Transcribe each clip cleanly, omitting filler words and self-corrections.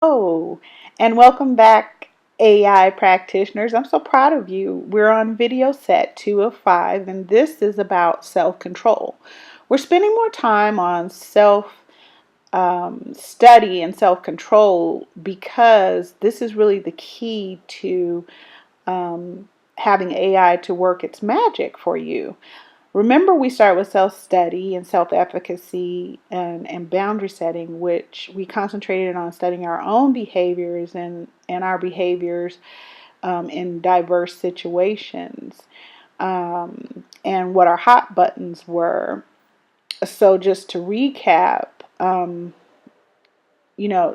Oh, and welcome back, AI practitioners. I'm so proud of you. We're on video set 2 of 5, and this is about self control. We're spending more time on self study and self control because this is really the key to having AI to work its magic for you. Remember, we start with self study and self efficacy and boundary setting, which we concentrated on studying our own behaviors and our behaviors in diverse situations and what our hot buttons were. So, just to recap,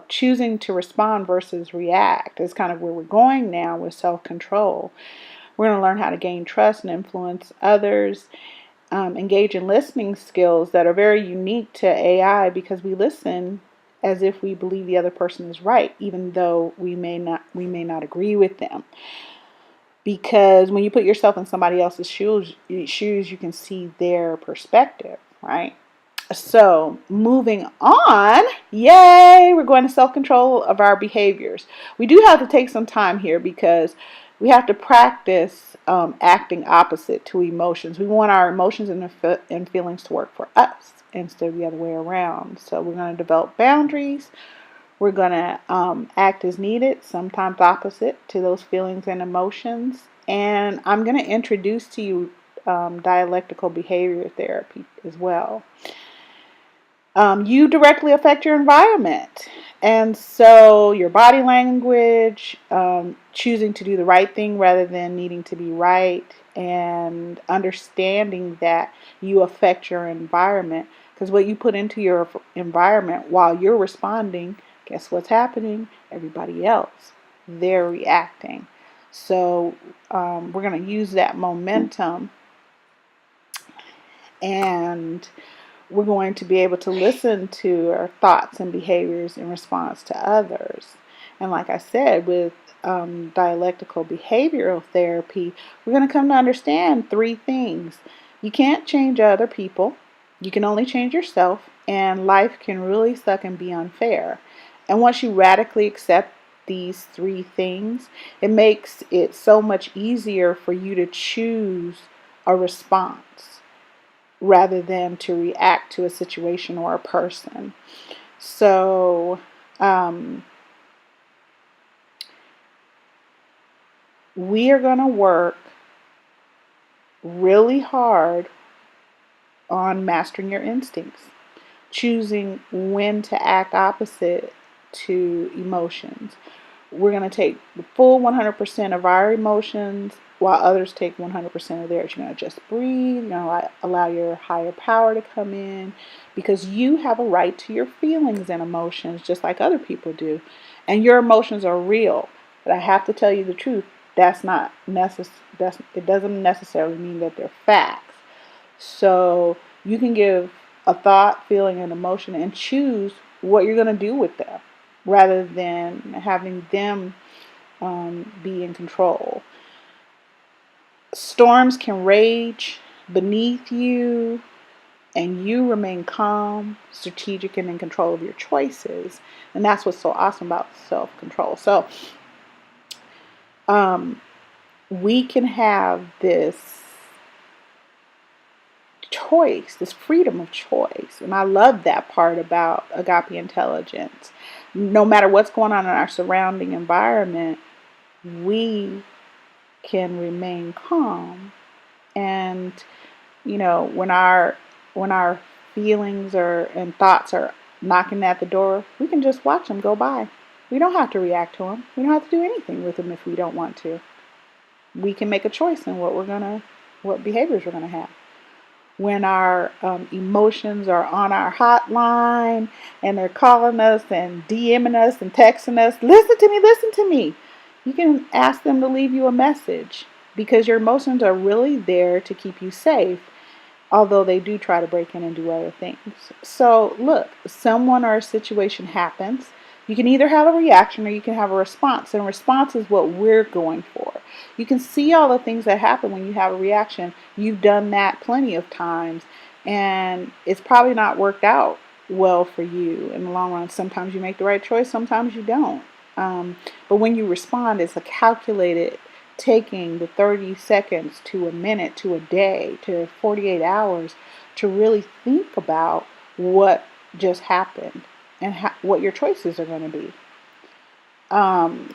choosing to respond versus react is kind of where we're going now with self control. We're going to learn how to gain trust and influence others, engage in listening skills that are very unique to AI because we listen as if we believe the other person is right, even though we may not agree with them. Because when you put yourself in somebody else's shoes, you can see their perspective, right? So, moving on, yay, we're going to self control of our behaviors. We do have to take some time here because we have to practice acting opposite to emotions. We want our emotions and feelings to work for us instead of the other way around. So, we're going to develop boundaries. We're going to act as needed, sometimes opposite to those feelings and emotions. And I'm going to introduce to you dialectical behavior therapy as well. You directly affect your environment. And so your body language, choosing to do the right thing rather than needing to be right, and understanding that you affect your environment. Because what you put into your environment while you're responding, guess what's happening? Everybody else, they're reacting. So we're going to use that momentum, and we're going to be able to listen to our thoughts and behaviors in response to others. And like I said, with dialectical behavioral therapy, we're going to come to understand 3 things. You can't change other people, you can only change yourself, and life can really suck and be unfair. And once you radically accept these 3 things, it makes it so much easier for you to choose a response rather than to react to a situation or a person. So, we are going to work really hard on mastering your instincts, choosing when to act opposite to emotions. We're going to take the full 100% of our emotions while others take 100% of theirs. You're going to just breathe. You're going to allow your higher power to come in because you have a right to your feelings and emotions just like other people do. And your emotions are real. But I have to tell you the truth. That's not it doesn't necessarily mean that they're facts. So you can give a thought, feeling, and emotion and choose what you're going to do with them rather than having them be in control. Storms can rage beneath you, and you remain calm, strategic, and in control of your choices. And that's what's so awesome about self control. So, we can have this choice, this freedom of choice. And I love that part about agape intelligence. No matter what's going on in our surrounding environment, we can remain calm. And when our feelings and thoughts are knocking at the door, we can just watch them go by. We don't have to react to them. We don't have to do anything with them if we don't want to. We can make a choice in what behaviors we're gonna have. When our emotions are on our hotline and they're calling us and DMing us and texting us, listen to me. You can ask them to leave you a message because your emotions are really there to keep you safe, although they do try to break in and do other things. So, look, someone or a situation happens. You can either have a reaction or you can have a response. And response is what we're going for. You can see all the things that happen when you have a reaction. You've done that plenty of times, and it's probably not worked out well for you in the long run. Sometimes you make the right choice, sometimes you don't. But when you respond, it's a calculated taking the 30 seconds to a minute to a day to 48 hours to really think about what just happened and what your choices are going to be. Um,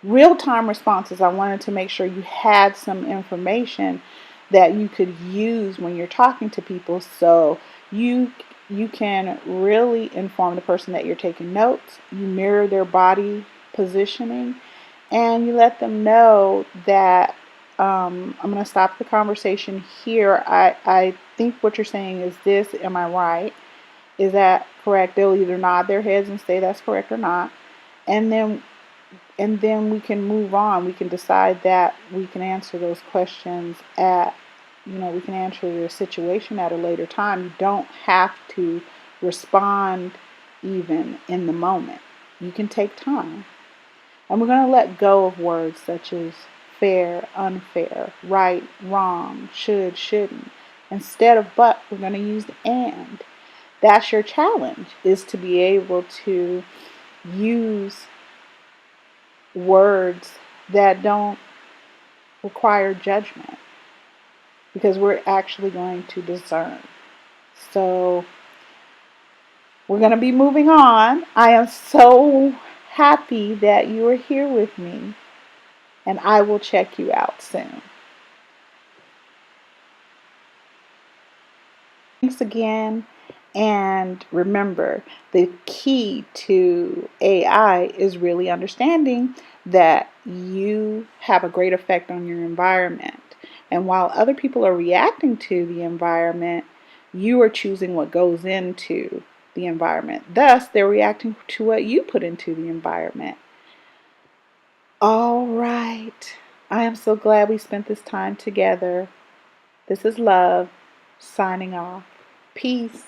Real time responses, I wanted to make sure you had some information that you could use when you're talking to people, so you you can really inform the person that you're taking notes. You mirror their body positioning, and you let them know that I'm going to stop the conversation here. I think what you're saying is this. Am I right? Is that correct? They'll either nod their heads and say that's correct or not. And then we can move on. We can decide that we can answer those questions we can answer the situation at a later time. You don't have to respond even in the moment. You can take time. And we're going to let go of words such as fair, unfair, right, wrong, should, shouldn't. Instead of but, we're going to use and. That's your challenge, is to be able to use words that don't require judgment, because we're actually going to discern. So we're going to be moving on. I am so happy that you are here with me, and I will check you out soon. Thanks again. And remember, the key to AI is really understanding that you have a great effect on your environment. And while other people are reacting to the environment, you are choosing what goes into the environment. Thus, they're reacting to what you put into the environment. All right. I am so glad we spent this time together. This is Love, signing off. Peace.